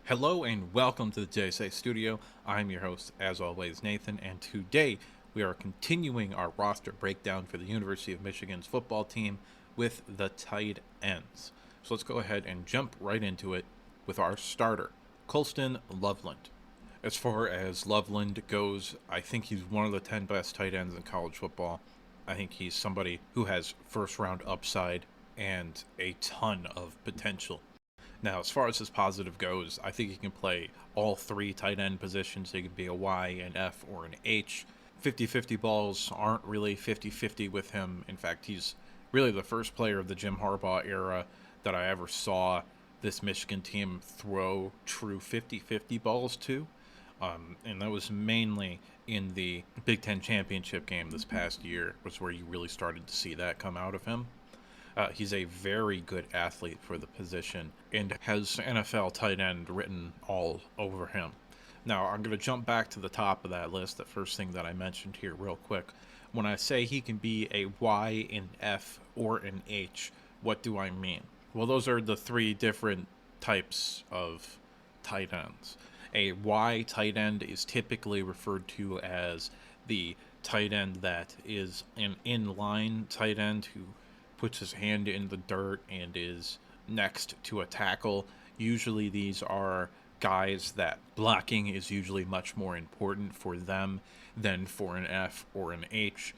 Hello and welcome to the JSA Studio. I'm your host, as always, Nathan, and today we are continuing our roster breakdown for the University of Michigan's football team with the tight ends. So let's go ahead and jump right into it with our starter, Colston Loveland. As far as Loveland goes, I think he's one of the 10 best tight ends in college football. I think he's somebody who has first round upside and a ton of potential. Now, as far as his positive goes, I think he can play all three tight end positions. He could be a Y, an F, or an H. 50-50 balls aren't really 50-50 with him. In fact, he's really the first player of the Jim Harbaugh era that I ever saw this Michigan team throw true 50-50 balls to. And that was mainly in the Big Ten championship game this past year was where you really started to see that come out of him. He's a very good athlete for the position and has NFL tight end written all over him. Now, I'm going to jump back to the top of that list, the first thing that I mentioned here, real quick. When I say he can be a Y, an F, or an H, what do I mean? Well, those are the three different types of tight ends. A Y tight end is typically referred to as the tight end that is an inline tight end who puts his hand in the dirt and is next to a tackle. Usually these are guys that blocking is usually much more important for them than for an F or an H.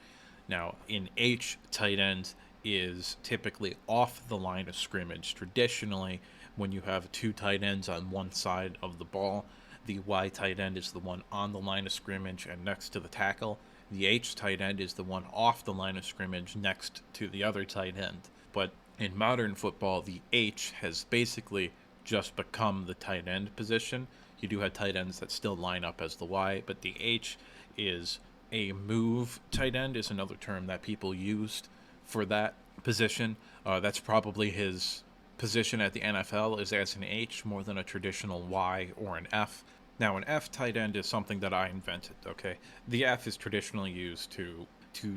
Now, an H tight end is typically off the line of scrimmage. Traditionally, when you have two tight ends on one side of the ball, the Y tight end is the one on the line of scrimmage and next to the tackle. The H tight end is the one off the line of scrimmage next to the other tight end. But in modern football, the H has basically just become the tight end position. You do have tight ends that still line up as the Y, but the H is a move tight end, is another term that people used for that position. That's probably his position at the NFL, is as an H more than a traditional Y or an F. Now, an F tight end is something that I invented, okay? The F is traditionally used to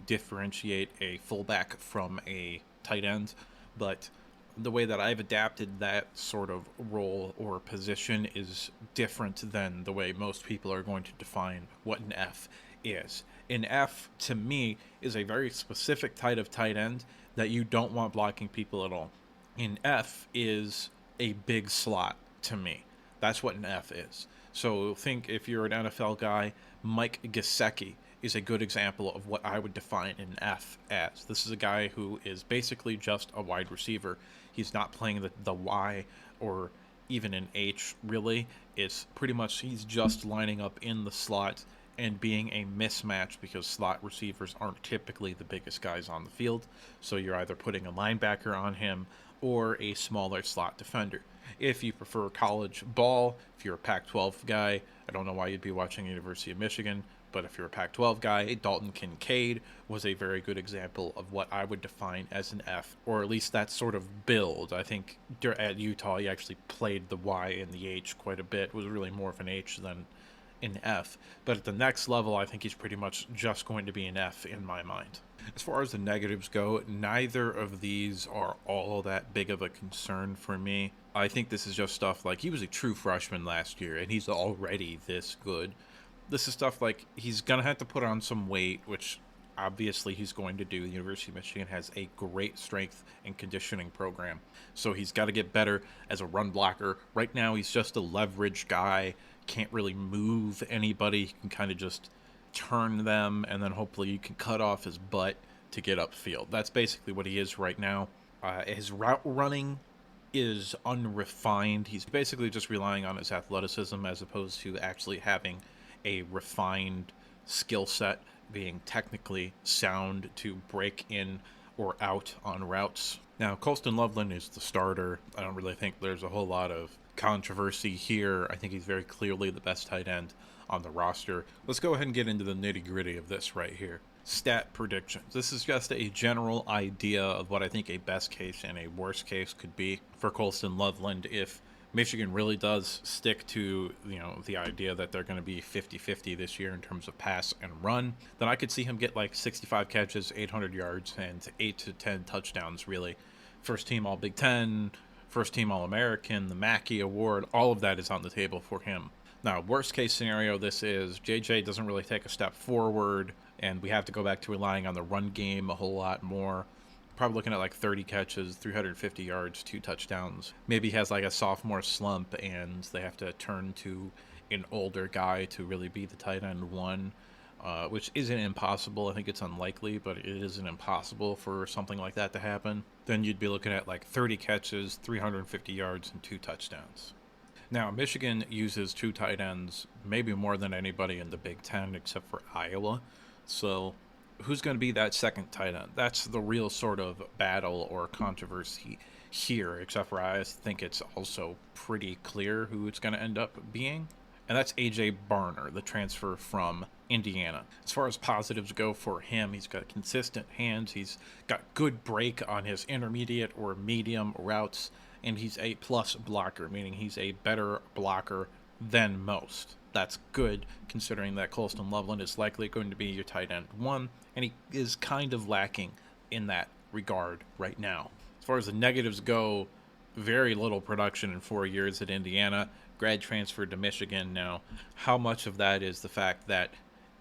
differentiate a fullback from a tight end, but the way that I've adapted that sort of role or position is different than the way most people are going to define what an F is. An F, to me, is a very specific type of tight end that you don't want blocking people at all. An F is a big slot to me. That's what an F is. So think if you're an NFL guy, Mike Gesicki is a good example of what I would define an F as. This is a guy who is basically just a wide receiver. He's not playing the Y or even an H, really. It's pretty much he's just lining up in the slot and being a mismatch because slot receivers aren't typically the biggest guys on the field. So you're either putting a linebacker on him or a smaller slot defender. If you prefer college ball, if you're a Pac-12 guy, I don't know why you'd be watching University of Michigan, but if you're a Pac-12 guy, Dalton Kincaid was a very good example of what I would define as an F, or at least that sort of build. I think at Utah, he actually played the Y and the H quite a bit, was really more of an H than an F. But at the next level, I think he's pretty much just going to be an F in my mind. As far as the negatives go, neither of these are all that big of a concern for me. I think this is just stuff like he was a true freshman last year and he's already this good. This is stuff like he's going to have to put on some weight, which obviously he's going to do. The University of Michigan has a great strength and conditioning program. So he's got to get better as a run blocker. Right now, he's just a leverage guy, can't really move anybody. He can kind of just turn them, and then hopefully you can cut off his butt to get upfield. That's basically what he is right now. His route running is unrefined. He's basically just relying on his athleticism as opposed to actually having a refined skill set, being technically sound to break in or out on routes. Now, Colston Loveland is the starter. I don't really think there's a whole lot of controversy here. I think he's very clearly the best tight end on the roster. Let's go ahead and get into the nitty-gritty of this right here. Stat predictions. This is just a general idea of what I think a best case and a worst case could be for Colston Loveland if Michigan really does stick to, the idea that they're going to be 50-50 this year in terms of pass and run. Then I could see him get like 65 catches, 800 yards, and 8 to 10 touchdowns, really. First team All Big Ten, first team All-American, the Mackey Award, all of that is on the table for him. Now, worst case scenario, this is JJ doesn't really take a step forward, and we have to go back to relying on the run game a whole lot more. Probably looking at like 30 catches, 350 yards, 2 touchdowns. Maybe he has like a sophomore slump, and they have to turn to an older guy to really be the tight end one, which isn't impossible. I think it's unlikely, but it isn't impossible for something like that to happen. Then you'd be looking at like 30 catches, 350 yards, and 2 touchdowns. Now, Michigan uses 2 tight ends, maybe more than anybody in the Big Ten except for Iowa. So, who's going to be that second tight end? That's the real sort of battle or controversy here, except for I think it's also pretty clear who it's going to end up being. And that's A.J. Barner, the transfer from Indiana. As far as positives go for him, he's got consistent hands. He's got good break on his intermediate or medium routes, and he's a plus blocker, meaning he's a better blocker than most. That's good, considering that Colston Loveland is likely going to be your tight end one, and he is kind of lacking in that regard right now. As far as the negatives go, very little production in 4 years at Indiana. Grad transferred to Michigan. Now, how much of that is the fact that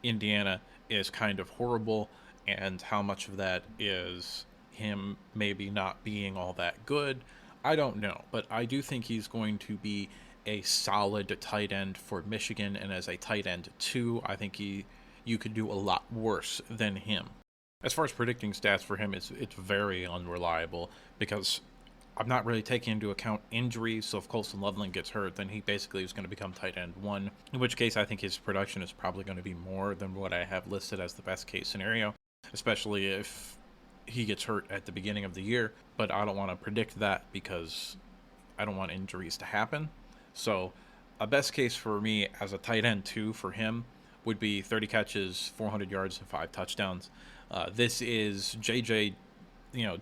Indiana is kind of horrible, and how much of that is him maybe not being all that good? I don't know, but I do think he's going to be a solid tight end for Michigan, and as a tight end 2, I think you could do a lot worse than him. As far as predicting stats for him, it's very unreliable because I'm not really taking into account injuries, so if Colston Loveland gets hurt, then he basically is going to become tight end 1, in which case I think his production is probably going to be more than what I have listed as the best case scenario, especially if he gets hurt at the beginning of the year, but I don't want to predict that because I don't want injuries to happen. So a best case for me as a tight end 2 for him would be 30 catches, 400 yards, and 5 touchdowns. This is JJ,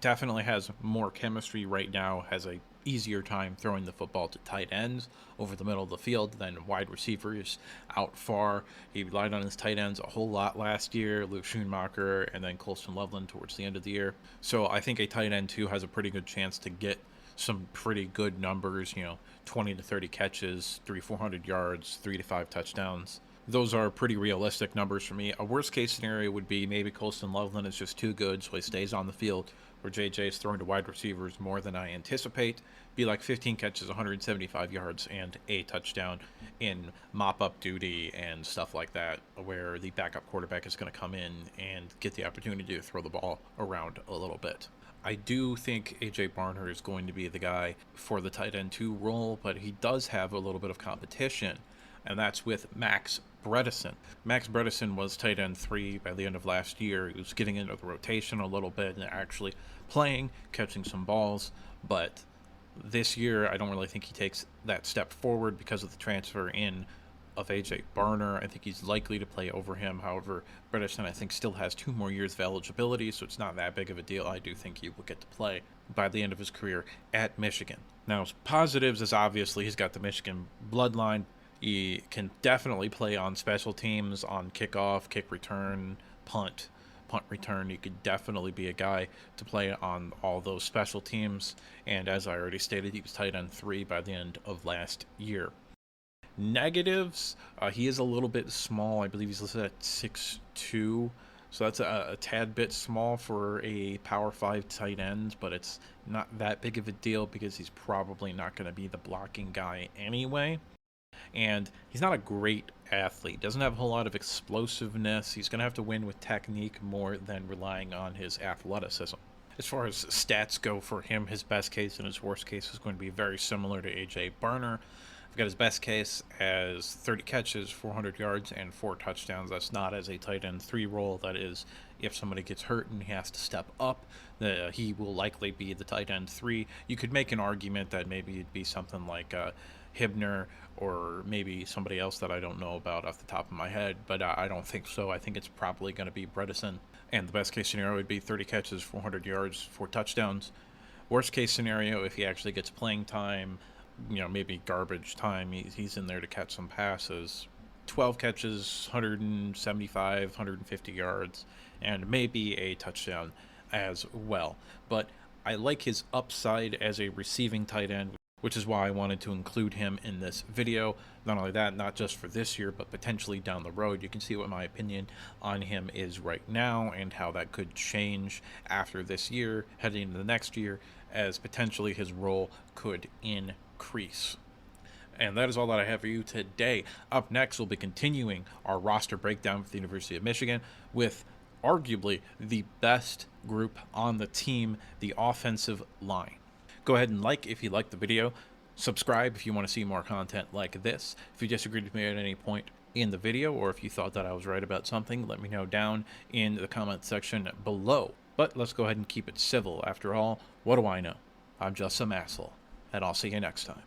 definitely has more chemistry right now, has a easier time throwing the football to tight ends over the middle of the field than wide receivers out far. He relied on his tight ends a whole lot last year, Luke Schoonmaker and then Colston Loveland towards the end of the year. So I think a tight end 2 has a pretty good chance to get some pretty good numbers, 20 to 30 catches, 400 yards, 3 to 5 touchdowns. Those are pretty realistic numbers for me. A worst case scenario would be maybe Colston Loveland is just too good, so he stays on the field, where JJ is throwing to wide receivers more than I anticipate. Be like 15 catches, 175 yards, and a touchdown in mop-up duty and stuff like that, where the backup quarterback is going to come in and get the opportunity to throw the ball around a little bit. I do think A.J. Barner is going to be the guy for the tight end 2 role, but he does have a little bit of competition, and that's with Max Bredesen. Max Bredesen was tight end 3 by the end of last year. He was getting into the rotation a little bit and actually playing, catching some balls, but this year I don't really think he takes that step forward because of the transfer in of A.J. Barner. I think he's likely to play over him. However, Bredesen, I think, still has 2 more years of eligibility, so it's not that big of a deal. I do think he will get to play by the end of his career at Michigan. Now, positives is obviously he's got the Michigan bloodline. He can definitely play on special teams, on kickoff, kick return, punt return. He could definitely be a guy to play on all those special teams. And as I already stated, he was tight end 3 by the end of last year. Negatives, he is a little bit small. I believe he's listed at 6'2", so that's a tad bit small for a Power 5 tight end, but it's not that big of a deal because he's probably not going to be the blocking guy anyway. And he's not a great athlete, doesn't have a whole lot of explosiveness. He's going to have to win with technique more than relying on his athleticism. As far as stats go for him, his best case and his worst case is going to be very similar to A.J. Barner. I've got his best case as 30 catches, 400 yards, and 4 touchdowns. That's not as a tight end 3 role. That is, if somebody gets hurt and he has to step up, he will likely be the tight end 3. You could make an argument that maybe it'd be something like Hibner or maybe somebody else that I don't know about off the top of my head, but I don't think so. I think it's probably going to be Bredesen. And the best case scenario would be 30 catches, 400 yards, 4 touchdowns. Worst case scenario, if he actually gets playing time, maybe garbage time, he's in there to catch some passes. 12 catches, 175, 150 yards, and maybe a touchdown as well. But I like his upside as a receiving tight end, which is why I wanted to include him in this video. Not only that, not just for this year, but potentially down the road. You can see what my opinion on him is right now and how that could change after this year, heading into the next year, as potentially his role could increase. And that is all that I have for you today. Up next, we'll be continuing our roster breakdown for the University of Michigan with arguably the best group on the team, the offensive line. Go ahead and like if you liked the video. Subscribe if you want to see more content like this. If you disagreed with me at any point in the video, or if you thought that I was right about something, let me know down in the comment section below. But let's go ahead and keep it civil. After all, what do I know? I'm just some asshole. And I'll see you next time.